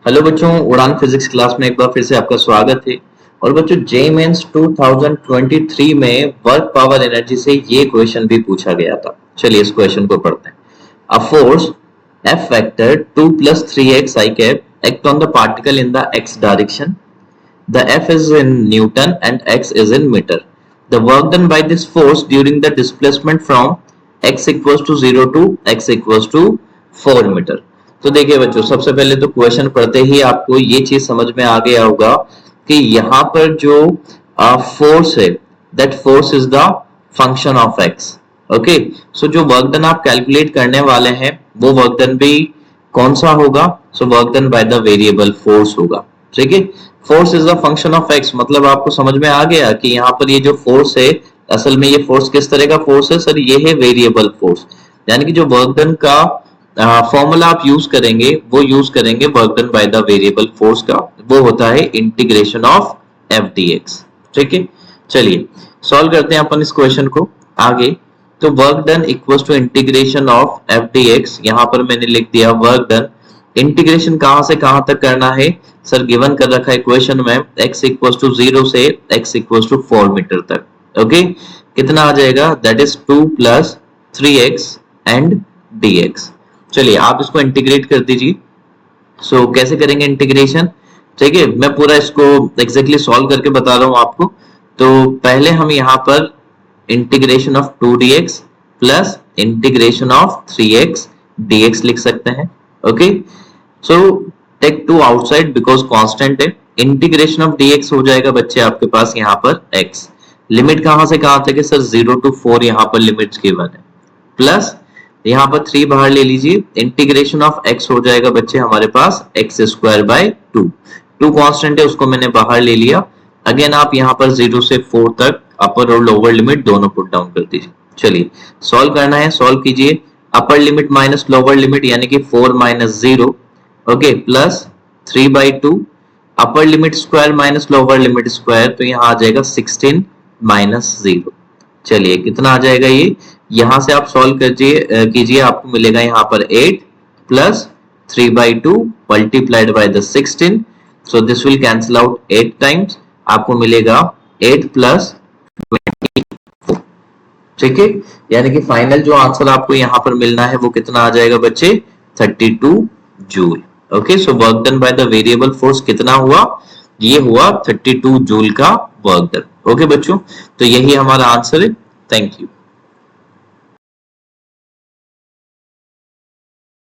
Hello बच्चों, उड़ान physics class में एक बार फिर से आपका स्वागत है। और बच्चों, जेईई मेंस 2023 में वर्क पावर एनर्जी से ये क्वेश्चन भी पूछा गया था। चलिए इस क्वेश्चन को पढ़ते हैं। A force F vector 2 plus 3x I cap act on the particle in the x direction. The F is in Newton and x is in meter. The work done by this force during the displacement from x equals to 0 to x equals to 4 metre. तो देखिए बच्चों, सबसे पहले तो question पढ़ते ही आपको ये चीज समझ में आ गया होगा कि यहाँ पर जो फोर्स है, that force is the function of X. Okay, so जो वर्क डन आप कैलकुलेट करने वाले हैं वो वर्क डन भी कौन सा होगा? So work done by the variable force होगा। ठीक है, force is the function of x, मतलब आपको समझ में आ गया कि यहाँ पर ये जो फोर्स है, असल में ये फोर्स किस तरह का फोर्स है सर? ये है वेरिएबल फोर्स। यानी कि जो वर्क डन का फॉर्मूला आप यूज करेंगे वो यूज करेंगे work done by the variable force का, वो होता है integration of f d x. ठीक है, चलिए सॉल्व करते हैं अपन इस क्वेश्चन को आगे। तो work done equals to integration of f d x, यहां पर मैंने लिख दिया वर्क डन। इंटीग्रेशन कहां से कहां तक करना है सर? गिवन कर रखा है क्वेश्चन में x इक्वल्स टू 0 से x इक्वल्स टू 4 मीटर तक। ओके, कितना आ जाएगा? That is 2 plus 3x and dx। चलिए आप इसको इंटीग्रेट कर दीजिए। सो कैसे करेंगे इंटीग्रेशन? ठीक है, मैं पूरा इसको एग्जैक्टली सॉल्व करके बता रहा हूं आपको। तो पहले हम यहाँ पर integration of 2dx plus integration of 3x dx लिख सकते हैं। Okay, so take 2 outside because constant है। इंटीग्रेशन ऑफ dx हो जाएगा बच्चे आपके पास यहाँ पर x। लिमिट कहां से कहां तक है सर? 0 to 4 यहाँ पर लिमिट्स गिवन है। प्लस यहाँ पर 3 बाहर ले लीजिए, इंटीग्रेशन ऑफ x हो जाएगा बच्चे हमारे पास x स्क्वायर बाय 2। 2 कांस्टेंट है, उसको मैंने बाहर ले लिया। अगेन आप यहाँ पर 0 से 4 तक अपर और लोअर लिमिट दोनों पुट डाउन कर दीजिए। चलिए सॉल्व करना है, सॉल्व कीजिए। Upper limit minus lower limit यानी कि 4 minus 0, okay, plus 3 by 2। Upper limit square minus lower limit square, तो यहाँ आ जाएगा 16 माइनस 0। चलिए कितना आ जाएगा ये? यहां से आप सॉल्व कीजिए, आपको मिलेगा यहाँ पर 8 plus 3 by 2 multiplied by the 16। So this will cancel out 8 times, आपको मिलेगा 8 प्लस 24। ठीक है, यानी कि फाइनल जो आंसर आपको यहाँ पर मिलना है वो कितना आ जाएगा बच्चे? 32 joule. Okay, so work done by the variable force कितना हुआ? ये हुआ 32 जूल का वर्क डन। ओके बच्चों, तो यही हमारा आंसर है। Thank you.